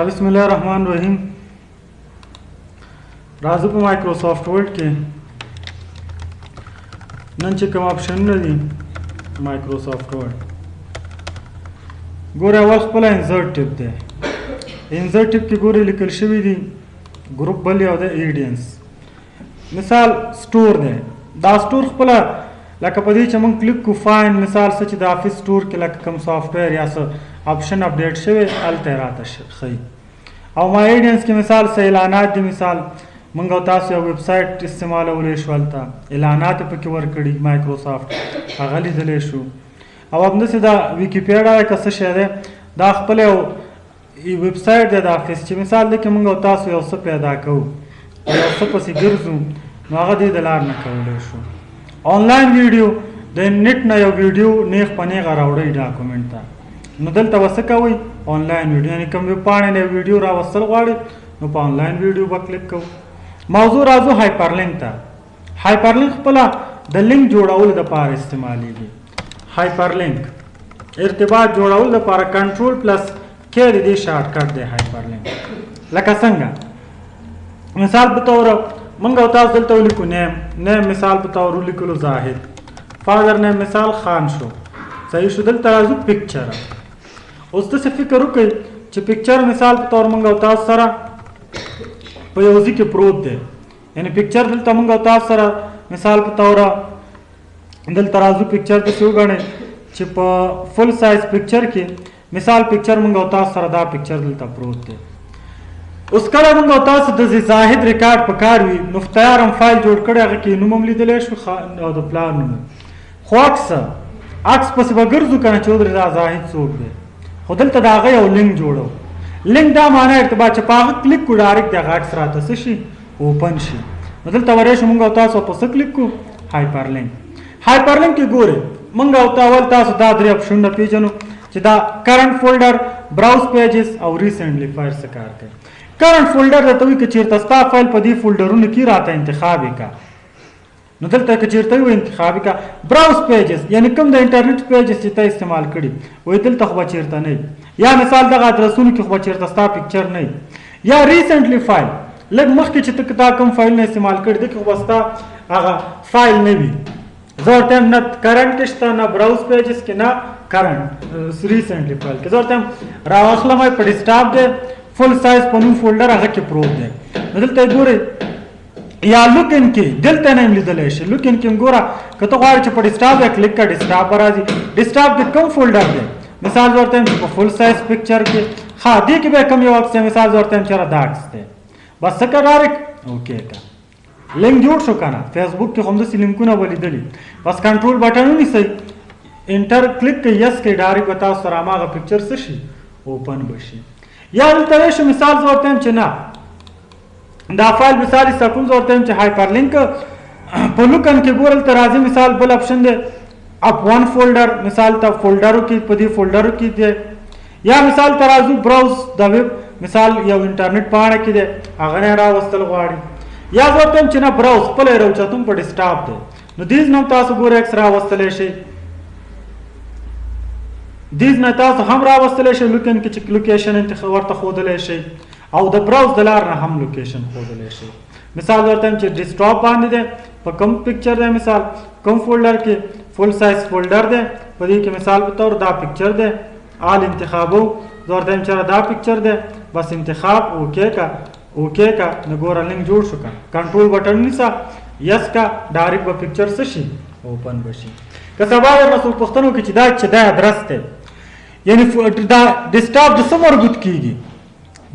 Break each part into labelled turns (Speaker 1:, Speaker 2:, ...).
Speaker 1: बिस्मिल्लाहिर्रहमानिर्रहीम। राजू पे Microsoft word के नंचे कम ऑप्शन दी माइक्रोसॉफ्ट वर्ड गोरे अवल खपला इंसर्ट टिप दे इंसर्ट टिप की गोरे लिखल शवी दी ग्रुप बल याव दे एडियंस मिसाल स्टोर दे दा स्टोर खपला लका पदी चमन क्लिक को फाइन मिसाल सच द ऑफिस स्टोर के लका कम सॉफ्टवेयर या स ऑप्शन अपडेट शवे अल तेरात खई और माय एडियंस की मिसाल से ऐलानात दी मिसाल मंगवता से वेबसाइट इस्तेमाल वलेशवलता ऐलानात पे की वर्कड़ी माइक्रोसॉफ्ट अगली दलेशु अब अपने से दा विकिपीडिया का से शेयर दा खपले ई वेबसाइट दे दा ऑफिस की मिसाल दे के मंगवता से उस पैदा को और उस पसी गिरजू नागदी दलार न कवलेशु ऑनलाइन वीडियो द नेट न यो वीडियो नेख पने गरावड़ी डॉक्यूमेंट था नदल तवसका हुई ऑनलाइन वीडियो यानी कम पाने ने वीडियो रावसल वाड़े नो पा ऑनलाइन वीडियो पर क्लिक को मौजू राजू हाइपरलिंक था हाइपरलिंक पला द लिंक जोड़ाउल द पार इस्तेमाली दी हाइपरलिंक इर्तिबात जोड़ाउल द पार कंट्रोल प्लस के दी शॉर्टकट दे हाइपरलिंक लका संगा मिसाल बतौर मंगवता दलता लिखो नेम मिसाल बतौर लिखो जाहिद फादर नेम मिसाल खान शो सही शुदल तराजू पिक्चर उस से फिक्र रुक च पिक्चर मिसाल तौर मंगवता सरा पयोजी के प्रोत दे यानी पिक्चर दिल तमंगवता सरा मिसाल तौर दिल तराजू पिक्चर के सुगणे चिप फुल साइज पिक्चर की मिसाल पिक्चर मंगवता सरा दा पिक्चर दिल प्रोत दे उसका मंगवता से जाहिद रिकॉर्ड पकार हुई नुफ्तार हम फाइल जोड़ कर अगर की नुमम लिदले शु द प्लान नुम ख्वाक्स अक्स पस बगरजू kana चौधरी जाहिद सोक दे खुदल तदागे और लिंक जोड़ो लिंक दा माना इर्तिबा चपाग क्लिक को डायरेक्ट दा गाट सराता सशी ओपन शी मतलब तवरेश मंगा होता सो पस क्लिक को हाइपरलिंक की गोरे मंगा होता वलता सो दा द्रे ऑप्शन न पेजनो चिदा करंट फोल्डर ब्राउज पेजेस और रिसेंटली फाइल सकार के करंट फोल्डर द तवी के चिरता स्टा फाइल पदी फोल्डर न की राता इंतखाबी का नदल तक चिरता हुई इंतखाबी का ब्राउज पेजेस यानी कम द इंटरनेट पेजेस चिता इस्तेमाल करी वही दिल तखवा चिरता नहीं या मिसाल दगा रसूल की खवा चिरता स्टा पिक्चर नहीं या रिसेंटली फाइल लग मख की चित किता कम फाइल ने इस्तेमाल कर दे वस्ता आगा फाइल ने भी जोर टाइम न करंट इस्ता ना ब्राउज पेजेस के ना करंट रिसेंटली फाइल के जोर टाइम रावखला में पड़ी स्टाफ दे फुल साइज पनु फोल्डर आगा के प्रो दे नदल तय गोरे या लुक इनके दिल तने लिदले शे लुक इनके गोरा कतो गार च पड़ी स्टाफ या क्लिक कर स्टाफ बराजी डिस्टाफ के कम फोल्डर दे मिसाल जोरते हैं फुल साइज पिक्चर के हां दी के कम ये वक्त से मिसाल जोरते हैं चरा दाग्स दे बस सका डायरेक्ट ओके का लिंक जोड़ शो kana फेसबुक के हमदे लिंक ना बोली दली बस कंट्रोल बटन नहीं सही इंटर क्लिक के यस के डायरेक्ट बताओ सरामा का पिक्चर से शी ओपन बशी या तरेश मिसाल जोरते हैं चना दा फाइल मिसाल सकून जोरते हैं हाइपरलिंक पलुकन के गोरल तराजी मिसाल बल ऑप्शन दे अब वन फोल्डर मिसाल तब फोल्डरों की पदी फोल्डरों की दे या मिसाल तराजू ब्राउज द वेब मिसाल या इंटरनेट पाने की दे अगने रा वस्तल गाड़ी या जोरते हैं चिना ब्राउज पले रहो तुम पर स्टॉप दे नो दीज न तास गोरे एक्स्ट्रा वस्तले शे दीज न तास हम रा वस्तले शे लुकन की लोकेशन इंतखाब खोदले शे और द ब्राउज दलार ना हम लोकेशन खोदले शे मिसाल जोरते हैं डिस्कटॉप बांध दे पर कम पिक्चर दे मिसाल कम फोल्डर के फुल साइज फोल्डर दे पदी के मिसाल बतौर दा पिक्चर दे आल इंतखाबो जोरते हैं चरा दा पिक्चर दे बस इंतखाब ओके का नगोरा लिंक जोड़ शुका कंट्रोल बटन निसा यस का डायरेक्ट व पिक्चर से शी ओपन बशी कसबार रसूल पुख्तनों की चिदा एड्रेस थे यानी दा डिस्कटॉप द मरबूत कीगी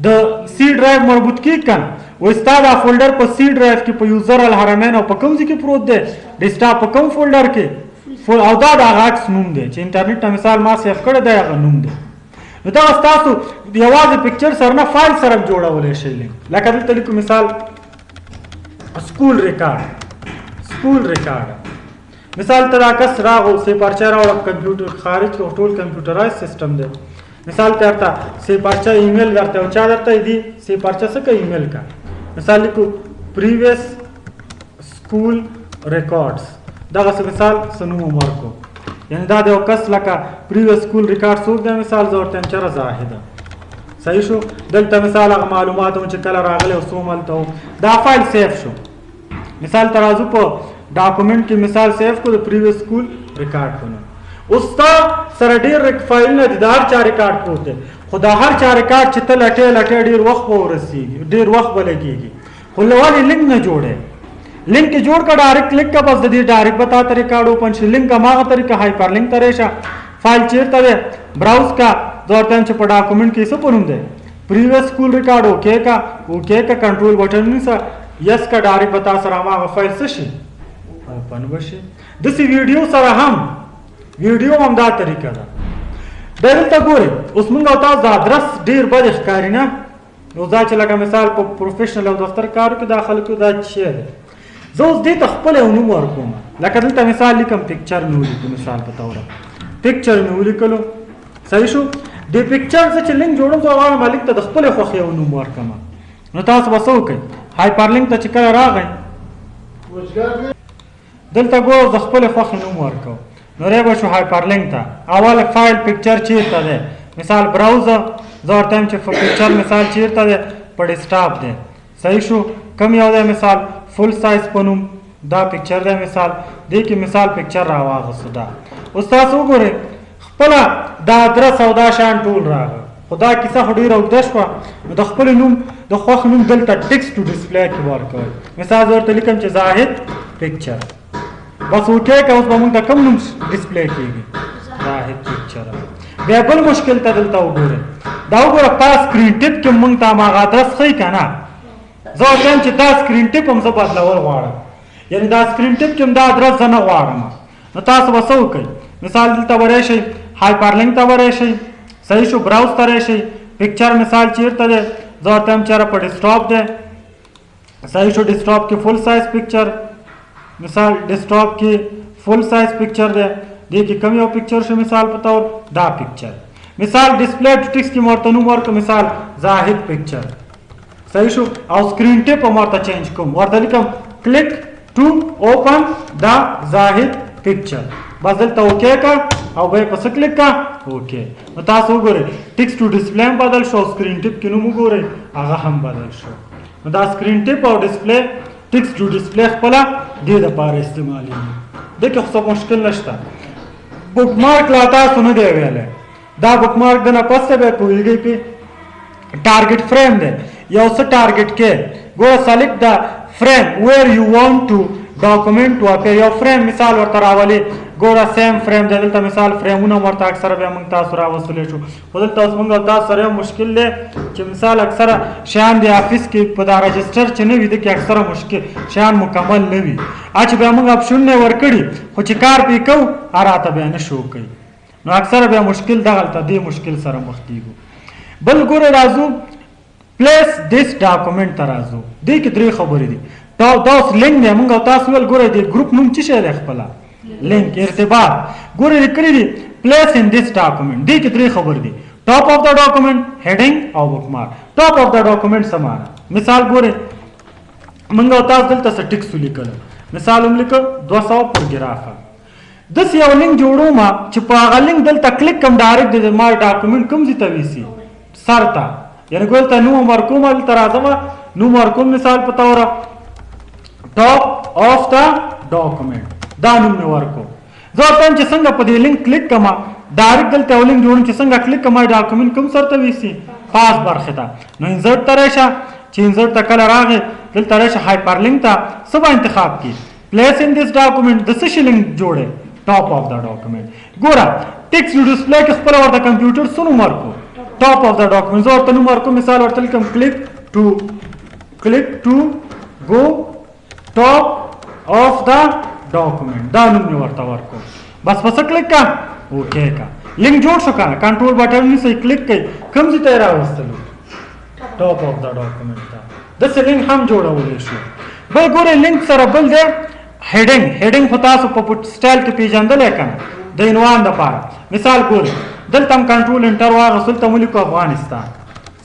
Speaker 1: द सी ड्राइव मरबूत की कन वो इस्तादा फोल्डर पर सी ड्राइव के पर यूजर अल हरमैन और पकम जी के प्रोत दे डिस्कटॉप पर कम फोल्डर के फुल औदाद आगाज नूम दे इंटरनेट मिसाल मा सेफ कर दे नूम दे नता अस्तासु यवाज पिक्चर सरना फाइल सरक जोड़ा बोले शैली लकदल तलिक मिसाल स्कूल रिकॉर्ड मिसाल तराकस रागो से परचारा और कंप्यूटर खारिज को टोल कंप्यूटराइज सिस्टम दे मिसाल करता से पर्चा ईमेल करते हो चा करता यदि से पर्चा से का ईमेल का मिसाल लिखो प्रीवियस स्कूल रिकॉर्ड्स दागा से मिसाल सनु उमर को यानी दादे कस लका प्रीवियस स्कूल रिकॉर्ड सूख दे मिसाल जोरते हैं चरा जाहिदा صحیح شو. دلته مثال هغه معلومات چې کله راغلی او څو ملته دا فایل سیف شو. مثال ترازو په ډاکومنټ کې مثال سیف کو د پریویس سکول ریکارډ کړو. اوس تا سره ډېر فایلونه دي د هر چا ریکارډ پروت دی خو دا هر چا ریکارډ چې ته لټې ډېر وخت به ورسېږي ډېر وخت به لګېږي خو ولې لینک نه جوړی لینک یې جوړ کړه ډایرکټ کلیک کړه بس د دې ډایرکټ به تا ته ریکارډ اوپن شي لینک هماغه طریقه هایپر لینک ته رېشه فایل چېرته دی براوز کا زه ورته وایم چې په ډاکومنټ کې څه په نوم دی پریویس سکول ریکارډ اوکې کا کنټرول بټن ونیسه یس کا ډایرکټ به تا سره هماغه فایل څه شي اوپن به شي. داسې ویډیو سره هم ویډیو هم دا طریقه ده. بیا دلته ګورئ اوس موږ او تاسو د ادرس ډېر بد ښکاري نه نو دا چې لکه مثال په پروفیشنل او دفتر کارو کې دا خلکو دا څه دی زه اوس دې ته خپل یو نوم ورکوم لکه دلته مثال لیکم پکچر مې ولیکو مثال په توګه پکچر مې ولیکلو صحیح شو. د پکچر زه چې لینک جوړوم زه غواړم مالک ته د خپل خوښې یو نوم ورکړم نو تاسو به څه وکړئ هایپر لینک ته چې کله راغی دلته ګورو د خپل خوښې نوم ورکړو نو ری به شو هایپر لینک ته اول فایل پکچر چیرته دی مثال براوزر زه ورته وایم چې پکچر مثال چیرته دی په ډیسکټاپ دی صحیح شو. کم یو دی مثال فل سایز په نوم دا پکچر دی مثال دې کې مثال پکچر راواغستو دا اوس تاسو وګورئ خپله دا ادرس او دا شان ټول راغی خو دا کیسه خو ډېره اوږده شوه نو د خپل نوم د خوښ نوم دلته ټکسټ ټو ډسپلی کې ورکوئ مثال زه ورته لیکم چې زاهد پکچر بس اوکې که اوس به موږ د کوم نوم ډسپلی کېږي زاهد پکچر. بیا بل مشکل ته دلته وګورئ دا وګوره تا سکرین ټپ کې موږ ته هماغه ادرس ښیي که نه زه ورته وایم چې دا سکرین ټپ هم زه بدلول غواړم یعنې دا سکرین ټپ کې هم دا ادرس زه نه غواړم نو تاسو به څه وکئ مثال دلته به راشئ هایپر لینک ته به راشئ صحیح شو براوز ته راشئ پکچر مثال چیرته دی زه ورته وایم چېرې په ډیسکټاپ دی صحیح شو ډیسکټاپ کې فل سایز پکچر مثال ډیسکټاپ کې فل سایز پکچر دی دې کې کم یو پکچر شو مثال په طور دا پکچر مثال ډسپلی ټو ټکس کې مې ورته نوم ورکړم مثال زاهد پکچر صحیح شو او سکرین ټپ هم ورته چینج کوم ورته لیکم کلیک ټو اوپن دا زاهد پکچر بس دلته اوکې کا او بیا په څه کلیک کا اوکې نو تاسو وګورئ ټکس ټو ډسپلی هم بدل شو سکرین ټپ کې نوم وګورئ هغه هم بدل شو نو دا سکرین ټپ او ډسپلی ټکس ټو ډسپلی خپله دې دپاره استعمالېږي دې کې خو څه مشکل نشته. بک مارک لا تاسو نه دی ویلی دا بک مارک د نه پس بیا پوهېږئ پې ټارګټ فریم دی یو څه ټارګټ کې ګوره سلیکټ د فریم ویر یو وانټ ټو ډاکومنټ ټو اپیر یو فریم مثال ورته راولي ګوره سیم فریم دی دلته مثال فریمونه ورته اکثره بیا موږ تاسو راوستلی شو خو دلته اوس موږ او تاسو سره یو مشکل دی چې مثال اکثره شیان د آفس کې په دا رجسټر چې نه وي د کې اکثره مشکل شیان مکمل نه وي چې بیا موږ اپشنونه ورکړي خو چې کار پې کوو راته بیا نه شو کوي نو اکثره بیا مشکل دغلته دې مشکل سره مخ کېږو. بل ګوره راځو پلیس دیس ډاکومنټ ته راځو دې کې درې خبرې دي دا اوس لینک دی موږ او تاسو ویل ګوره دې ګروپ نوم څه شی دی خپله لینک ارتباط ګوره لیکلي دي پلیس ان دیس ډاکومنټ دې کې درې خبرې دي ټاپ اف د ډاکومنټ هیډینګ او بک مارک ټاپ اف د ډاکومنټ څه معنا مثال ګوره موږ او تاسو دلته څه ټکس ولیکلو مثال هم لیکو 200 پروګرافه داسې یو لینک جوړوم چې په هغه لینک دلته کلیک کوم ډایرکټ د ما ډاکومنټ کوم ځای ته ویسي سر ته یعنې ګوره دلته نوم ورکوم دلته راځم نوم ورکوم مثال په توره ټاپ اف د ډاکومنټ دا نوم مې ورکوم زه ورته وایم چې څنګه په دې لینک کلیک کوم ډایرکټ دلته یو لینک جوړوم چې څنګه کلیک کوم ډاکومنټ کوم سر ته ویسي پاس برخې ته نو انزرټ ته راشه چې انزرټ ته کله راغی دلته راشه هایپر لینک ته څه به انتخاب کړي پلیس ان دیس ډاکومنټ د څه شي لینک جوړی ټاپ اف د ډاکومنټ ګوره ټکسټ ډسپلی کې خپله ورته کمپیوټر څه نوم ورکړو ټاپ اف د ډاکومنټ زه ورته نوم ورکوم مثال ورته لیکم کلیک ټو go top of the document دا نوم مې ورته ورکړو بس پس کلیک کا اوکې کا لینک جوړ شو کنه کنټرول بټن نیسئ کلیک کوئ کوم ځای ته یې راوستلو ټاپ اف د ډاکومنټ ته داسې لینک هم جوړولی شو. بل ګورئ لینک سره بل دی هیډینګ خو تاسو په سټایل کې پېژندلی که نه د عنوان دپاره مثال ګورئ دلته هم کنټرول انټر واغېستو دلته مو لیکو افغانستان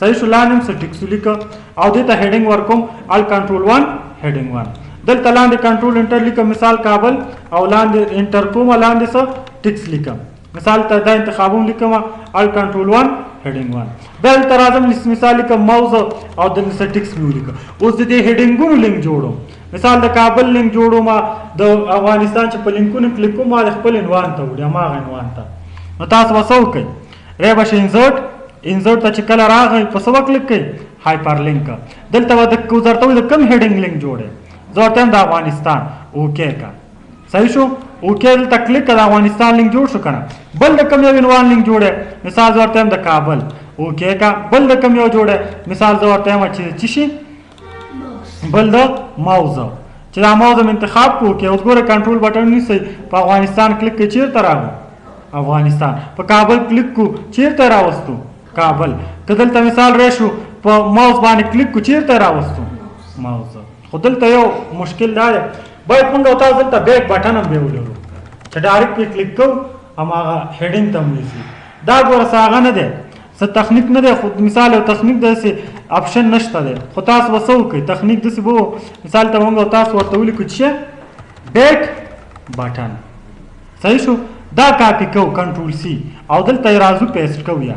Speaker 1: صحیح شو لاندې هم څه ټکس ولیکه او دې ته هیډینګ ورکوم ال کنټرول 1 هیډینګ 1 دلته لاندې کنټرول انټر لیکم مثال کابل او لاندې انټر کوم لاندې څه ټکس لیکم مثال ته دا انتخابوم لیکم ال کنټرول 1 heading 1 بل تر اعظم مثال کا موضوع او د سټیکس میولیک اوس د هډینګونو لینک جوړو مثال د کابل لینک جوړو ما د افغانستان چې په لینکونو کلیک کوم ما خپل عنوان ته وړم ما عنوان ته نو تاسو وسو کوي ری بش انسرت ته چې کله راغی په سبق کلیک کوي هایپر لینک دلته د کوزرته د کم هډینګ لینک جوړه زورته د افغانستان اوکے کا صحیح شو اوکے دلته کلیک کړه افغانستان لینک جوړ شو کنه بل د کم یو عنوان لینک جوړه مثال زورته د کابل اوکے کا بل د کم یو جوړه مثال زورته ما چې شي بل د ماوز چې دا ماوز انتخاب کو کې اوس ګوره کنټرول بٹن نیسي په افغانستان کلیک کې چیرته راغو افغانستان په کابل کلیک کو چیرته راوستو کابل کدلته مثال راشو په ماوس باندې کلیک کو چیرته راوستو ماوس خو دلته یو مشکل دا دی باید موږ تاسو دلته بیک بٹن هم به ولرو چې ډایرکټ کلیک کو هغه هډینګ ته موسی دا ګوره ساغه نه دی څه تخنیک نه دی خو مثال او تخنیک داسې اپشن نشته دی خو تاسو وسو کوي تخنیک داسې وو مثال ته موږ تاسو ورته ولیکو چې بیک بٹن صحیح شو دا کاپی کو کنټرول سی او دلته رازو پیسټ کو یا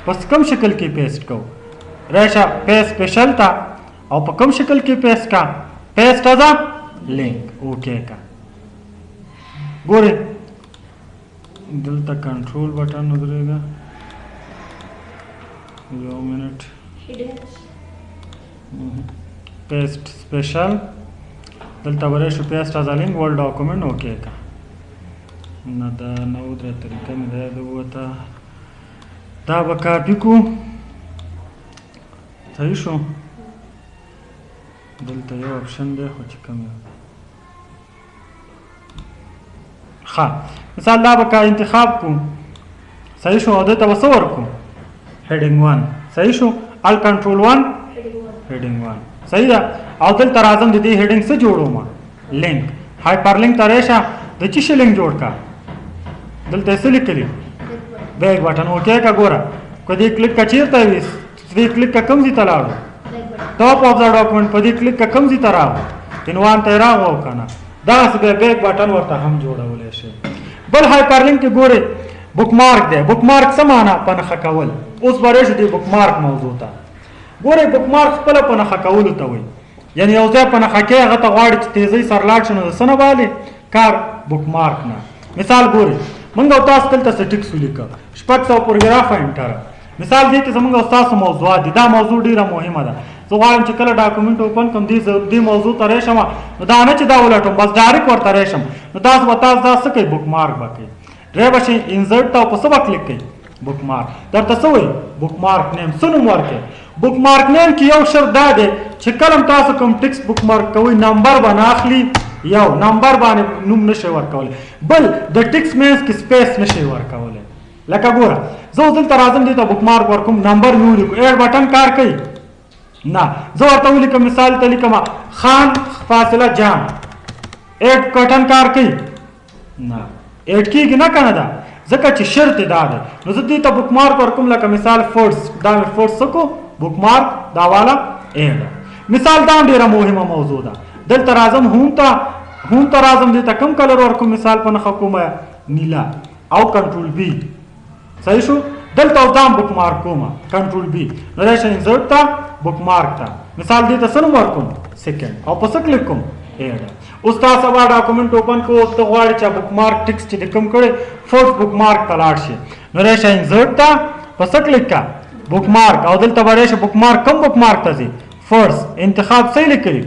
Speaker 1: پس کم شکل کې پیسټ کو راشه پیسټ سپیشل تا او په کم شکل کې پیسټ کا پیسټ ازا لینک اوکے کا ګوره دلته کنټرول بٹن ودرېږي یو منټ پیسټ سپیشل دلته ورې شو پیسټ از لینک ورډ ډاکومنت اوکے کا نه دا نو درې طریقه مې ده وته دا به کاپی کو صحیح شو دلته یو اپشن دی خو چې کوم ښه مثال دا به انتخاب کو صحیح شو دلته به څه ورکو heading 1 صحیح شو ال کنټرول 1 heading 1 صحیح ده او دلته راځم د دې heading څخه جوړو ما لینک هایپر لینک ترېشه د چی شي لینک جوړ کا دلته څه لیکلی بیک بٹن اوکے کا ګوره کو دې کلیک کا چیرته وي دې کلیک کا کم دي تلاړو ټاپ اف دا ډاکومنت په دې کلیک کا کم دي تراو عنوان ته راغو کنه دا څه بیک بٹن ورته هم جوړولای شي بل هایپر لینک ګوره بک مارک دی بک مارک څه معنا پنخه کول اوس ورې شو دی بک مارک موضوع ته ګوره بک مارک خپل پنخه کول ته وي یعنی یو ځای پنخه کې هغه ته غواړي چې تیزی سر لاړ شنو سنه والي کار بک مارک نه مثال ګوره موږ تاسو دلته سټیکس ولیکو شپږ سو پروګراف انټر مثال دې کې زموږ تاسو موضوع دي دا موضوع ډیره مهمه ده زه غواړم چې کله ډاکومنټ اوپن کوم دې موضوع ته راشم نو دا نه چې دا ولټم بس ډایرکټ ورته راشم نو تاسو دا څه کوي بک مارک وکړي ری بشي انسرت ته په سبا کلیک کوي بک مارک درته څه وایي بک مارک نیم څه نوم ورکړي بک مارک نیم کې یو شرط دا دی چې کله تاسو کوم ټیکس بک مارک کوئ نمبر باندې اخلي یو نمبر باندې نوم نشي ورکولی بل د ټیکس مینس کې سپیس نشي ورکولی لکه ګوره زه دلته راځم دې ته بک مارک ورکوم نمبر مې ولیکو ایډ بټن کار کوي نه زه ورته ولیکم مثال ته لیکم خان فاصله جان ایډ بټن کار کوي نه ایډ کېږي نه کنه دا ځکه چې شرط دا ده نو زه دې ته بک مارک ورکوم لکه مثال فورس دا مې فورس کو بک مارک دا والا ایډ مثال دا ډیره مهمه موضوع ده دلته راځم هوم ته راځم دې ته کم کلر ورکوم مثال په نخښه کومه نیلا او کنټرول بی صحیح شو دلته دام بک مارک کوم کنټرول بی نو راشه انسرت ته بک مارک ته مثال دې ته څه ورکوم سیکنډ او په څه کلیک کوم ایډ اوس تاسو به ډاکومنټ اوپن کو اوس ته غواړئ چې بک مارک ټیکس چې کوم کړي فورس بک مارک ته لاړ شي نو راشه انسرت ته په څه کلیک کا بک مارک او دلته به راشه بک مارک کم بک مارک ته ځي فرست انتخاب صحیح لیکلی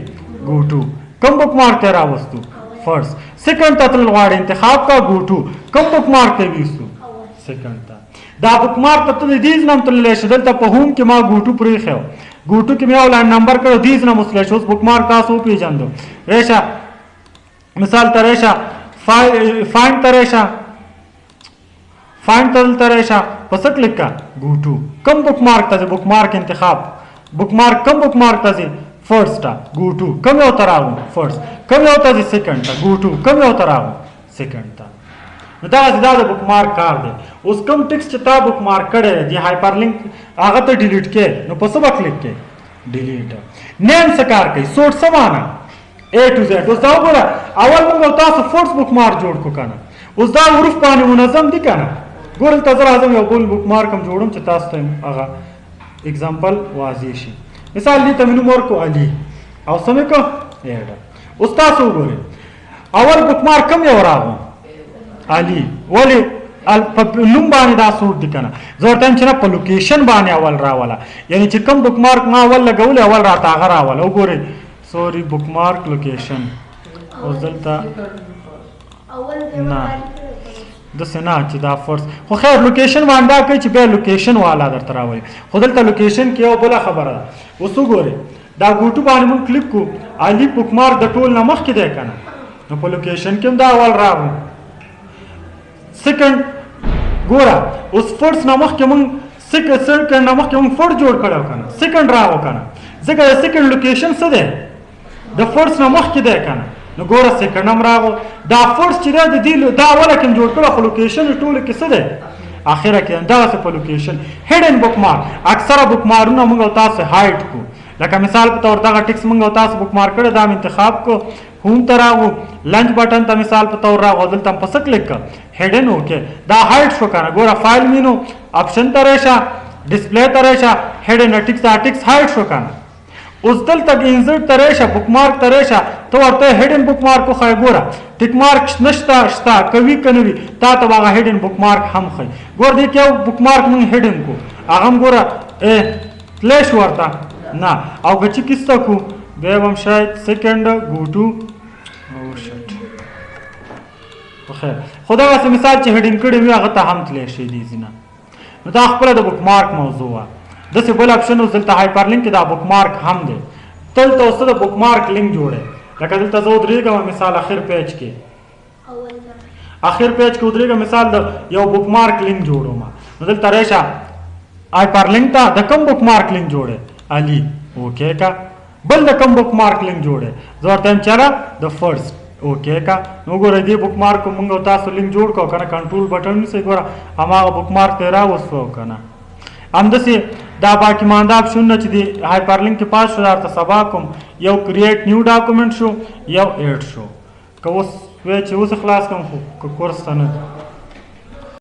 Speaker 1: گو ټو کم بک مارک ته راوستو فرست سیکنډ ته تل غواړئ انتخاب کا گو ټو کم بک مارک ته ویستو سیکنډ ته دا بک مارک ته د دیز نام تللی شي دلته په هوم کې ما ګوټو پرېښی ګوټو کې مې اول نمبر کړو دیز نام وسلی شي اوس بک مارک تاسو وپېژندو ریشه مثال ته ریشه فایند ته ریشه فایند ته دلته ریشه په څه کلیک کا ګوټو کم بک مارک ته ځي بک مارک انتخاب بک مارک کم بک مارک ته ځي فرست ته ګوټو کم یو ته راغلو فرست کم یو ته ځي سیکنډ ته ګوټو کم یو ته راغلو سیکنډ ته نو دغسې دا د بک مارک کار دی اوس کوم ټیکس چې تا بک مارک کړی دی هایپر لینک هغه ته ډیلیټ کې نو په څه به کلیک کې ډیلیټ نیم څه کار کوي سوټ څه معنا A to Z اوس دا وګوره اول موږ تاسو فورس بک مارک جوړ کو کنه اوس دا حروف باندې منظم دي کنه ګورل ته زه راځم یو بل بک مارک هم جوړم چې تاسو ته هغه اگزامپل واضح شي. مثال دې ته مې نوم ورکو علي او څه مې کو ایډ. اوس تاسو وګورئ اول بک مارک کوم یو راغو علي، ولې په نوم باندې دا سوټ دي کنه. زه ورته وایم چې نه په لوکیشن باندې اول راوله، یعنی چې کوم بک مارک ما اول لګولی اول راته هغه راوله. وګورئ سوري بک مارک لوکیشن اوس دلته نه داسې نه چې دا فرض خو خیر لوکیشن باندې دا کوي چې بیا لوکیشن والا درته راولي، خو دلته لوکیشن کې یو بله خبره ده. اوس وګورئ دا ګوټو باندې مونږ کلیک کړو علي بک مارک د ټول نه مخکې دی که نه، نو په لوکیشن کې هم دا اول راغو. سیکنډ ګوره اوس فرس نه مخکې مونږ سیکنډ نه مخکې مونږ فرس جوړ کړی که نه، سیکنډ راغو که نه، ځکه د سیکنډ لوکیشن څه دی د فرس نه مخکې دی که نه، نو ګوره سیکنډ هم راغو. دا فرس چې دی د دې دا اوله کې جوړ کړی خو لوکیشن ټولو کې څه دی اخره کې دغسې په لوکیشن. هیډن بک مارک اکثره بک مارکونه موږ او تاسو هایډ کړو، لکه مثال په طور دغه ټکس موږ او تاسو بک مارک کړی دا هم انتخاب کو هوم ته راغو، لنچ بټن ته مثال په طور راغو، دلته هم په څه کلیک کړه هیډن اوکې دا هایډ شو که نه. ګوره فایل مینو آپشن ته راشه ډسپلی ته راشه هیډن ټکس دا ټکس هایډ شو که نه. اوس دلته انزرټ ته راشه بک مارک ته راشه ته ورته هیډن بک مارک وښایې. ګوره ټک مارک نشته شته کوي که نه وي تا ته به هغه هیډن بک مارک هم ښایي. ګوره دې کې یو بک مارک موږ هیډن کو هغه هم ګوره تلی شو ورته نه، او که چې کیسته کو بیا به هم شاید سیکنډ ګوټو خیر خو دغسې مثال چې هیډن کړی وي هغه ته هم تلی شي دي ځینه. نو دا خپله د بک مارک موضوع وه. داسې بل اپشن اوس دلته هایپر لینک کې دا بک مارک هم دی. دلته اوس د بک مارک لینک جوړی، لکه دلته زه ودرېږم مثال اخر پیج کې مثال د یو بک مارک لینک جوړوم، نو دلته راشه هایپر لینک ته د کوم بک مارک لینک جوړی علي اوکې کا. بل د کوم بک مارک لینک جوړی زه ورته وایم چېرې د فرست اوکې کا. نو ګوره دې بک مارک مونږ او تاسو لینک جوړ کړو که نه کنټرول بټن نیسئ ګوره هماغه بک مارک ته یې راوستو که نه. همداسې دا باقي مانده اپشنونه چې دی هایپر لینک کې پاس شو درته سبا کوم یو کریټ نیو ډاکومنټ شو یو ایډ شو. که اوس وایي چې اوس خلاص کړم خو که کورس ته نه